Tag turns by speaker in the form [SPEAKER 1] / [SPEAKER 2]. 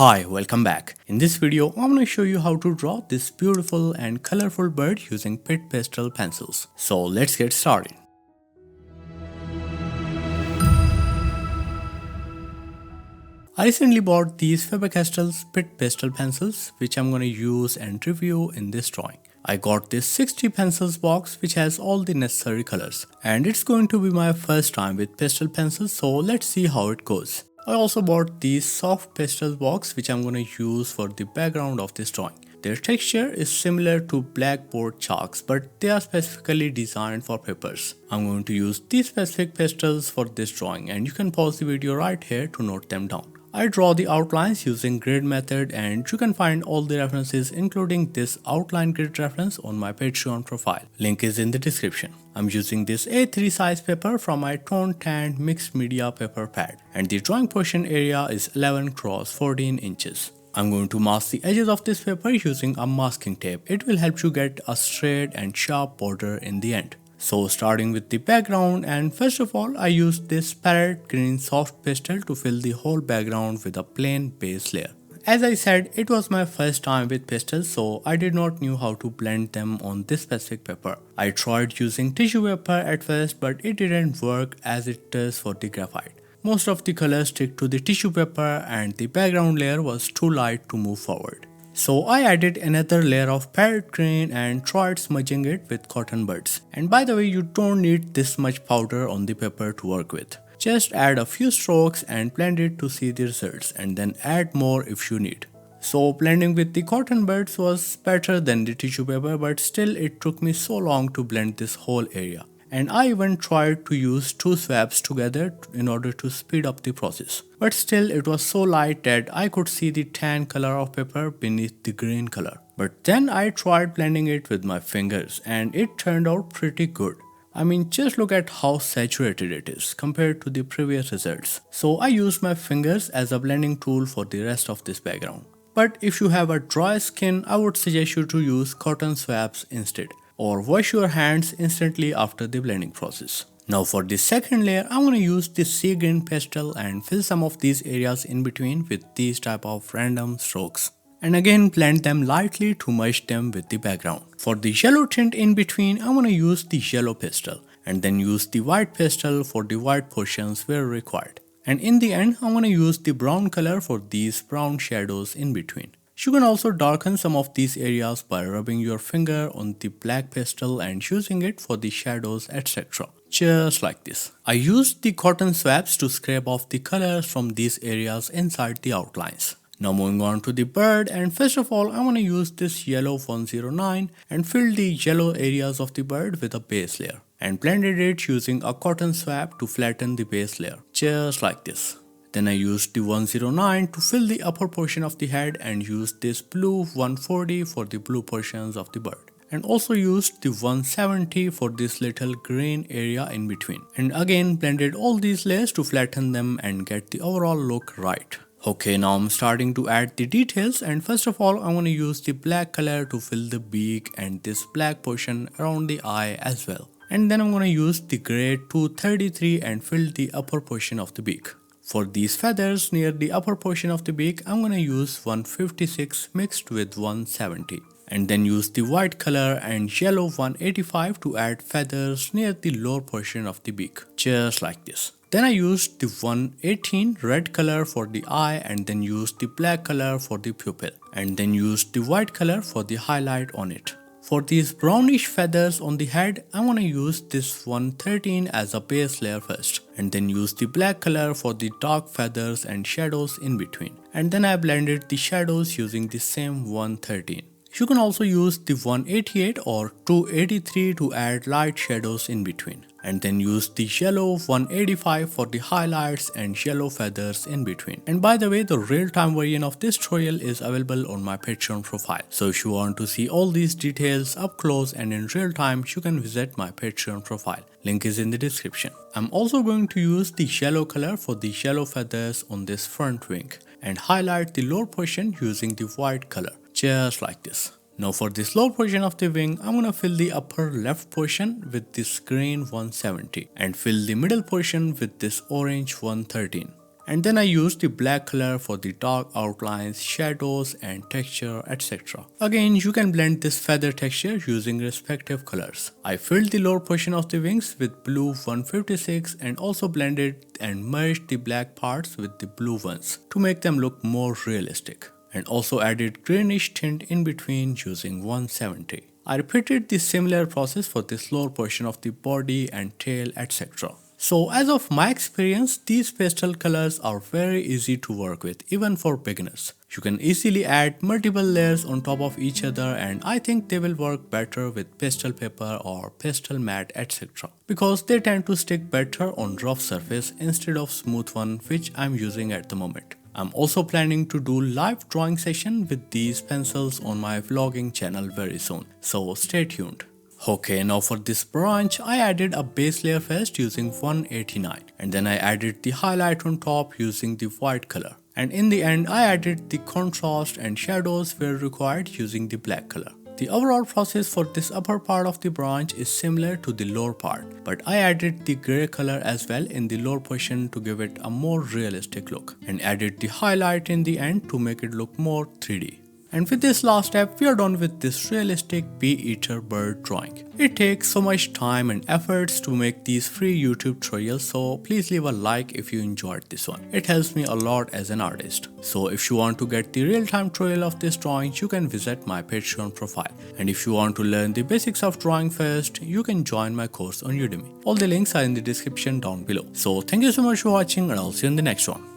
[SPEAKER 1] Hi, welcome back. In this video, I'm going to show you how to draw this beautiful and colorful bird using pit pastel pencils. So let's get started. I recently bought these Faber-Castell's pit pastel pencils, which I'm going to use and review in this drawing. I got this 60 pencils box which has all the necessary colors, and it's going to be my first time with pastel pencils, so let's see how it goes. I also bought these soft pastel box which I'm going to use for the background of this drawing. Their texture is similar to blackboard chalks, but they are specifically designed for papers. I'm going to use these specific pastels for this drawing, and you can pause the video right here to note them down. I draw the outlines using grid method, and you can find all the references including this outline grid reference on my Patreon profile. Link is in the description. I'm using this A3 size paper from my tone tanned mixed media paper pad, and the drawing portion area is 11 x 14 inches. I'm going to mask the edges of this paper using a masking tape. It will help you get a straight and sharp border in the end. So starting with the background, and first of all I used this parrot green soft pastel to fill the whole background with a plain base layer. As I said, it was my first time with pastels, so I did not know how to blend them on this specific paper. I tried using tissue paper at first, but it didn't work as it does for the graphite. Most of the colors stick to the tissue paper and the background layer was too light to move forward. So I added another layer of parrot green and tried smudging it with cotton buds. And by the way, you don't need this much powder on the paper to work with. Just add a few strokes and blend it to see the results, and then add more if you need. So blending with the cotton buds was better than the tissue paper, but still it took me so long to blend this whole area. And I even tried to use two swabs together in order to speed up the process. But still it was so light that I could see the tan color of paper beneath the green color. But then I tried blending it with my fingers, and it turned out pretty good. I mean, just look at how saturated it is compared to the previous results. So I used my fingers as a blending tool for the rest of this background. But if you have a dry skin, I would suggest you to use cotton swabs instead, or wash your hands instantly after the blending process. Now for the second layer, I'm going to use this sea green pastel and fill some of these areas in between with these type of random strokes. And again blend them lightly to merge them with the background. For the yellow tint in between, I'm going to use the yellow pastel and then use the white pastel for the white portions where required. And in the end, I'm going to use the brown color for these brown shadows in between. You can also darken some of these areas by rubbing your finger on the black pastel and using it for the shadows, etc. Just like this. I used the cotton swabs to scrape off the colors from these areas inside the outlines. Now moving on to the bird, and first of all I'm going to use this yellow 109 and fill the yellow areas of the bird with a base layer, and blended it using a cotton swab to flatten the base layer, just like this. Then I used the 109 to fill the upper portion of the head and used this blue 140 for the blue portions of the bird. And also used the 170 for this little green area in between. And again blended all these layers to flatten them and get the overall look right. Okay, now I'm starting to add the details, and first of all I'm going to use the black color to fill the beak and this black portion around the eye as well. And then I'm going to use the gray 233 and fill the upper portion of the beak. For these feathers near the upper portion of the beak, I'm going to use 156 mixed with 170. And then use the white color and yellow 185 to add feathers near the lower portion of the beak, just like this. Then I used the 118 red color for the eye, and then used the black color for the pupil, and then used the white color for the highlight on it. For these brownish feathers on the head, I'm going to use this 113 as a base layer first, and then use the black color for the dark feathers and shadows in between. And then I blended the shadows using the same 113. You can also use the 188 or 283 to add light shadows in between. And then use the yellow 185 for the highlights and yellow feathers in between. And by the way, the real-time version of this tutorial is available on my Patreon profile. So if you want to see all these details up close and in real time, you can visit my Patreon profile. Link is in the description. I'm also going to use the yellow color for the yellow feathers on this front wing and highlight the lower portion using the white color, just like this. Now for this lower portion of the wing, I'm gonna fill the upper left portion with this green 170 and fill the middle portion with this orange 113. And then I used the black color for the dark outlines, shadows and texture, etc. Again, you can blend this feather texture using respective colors. I filled the lower portion of the wings with blue 156 and also blended and merged the black parts with the blue ones to make them look more realistic. And also added greenish tint in between using 170. I repeated the similar process for this lower portion of the body and tail, etc. So as of my experience, these pastel colors are very easy to work with even for beginners. You can easily add multiple layers on top of each other, and I think they will work better with pastel paper or pastel mat, etc. because they tend to stick better on rough surface instead of smooth one, which I'm using at the moment. I'm also planning to do live drawing session with these pencils on my vlogging channel very soon, so stay tuned. Okay, now for this branch, I added a base layer first using 189 and then I added the highlight on top using the white color. And in the end, I added the contrast and shadows where required using the black color. The overall process for this upper part of the branch is similar to the lower part, but I added the grey color as well in the lower portion to give it a more realistic look and added the highlight in the end to make it look more 3D. And with this last step, we are done with this realistic bee-eater bird drawing. It takes so much time and efforts to make these free YouTube tutorials, so please leave a like if you enjoyed this one. It helps me a lot as an artist. So if you want to get the real-time tutorial of this drawing, you can visit my Patreon profile. And if you want to learn the basics of drawing first, you can join my course on Udemy. All the links are in the description down below. So thank you so much for watching and I'll see you in the next one.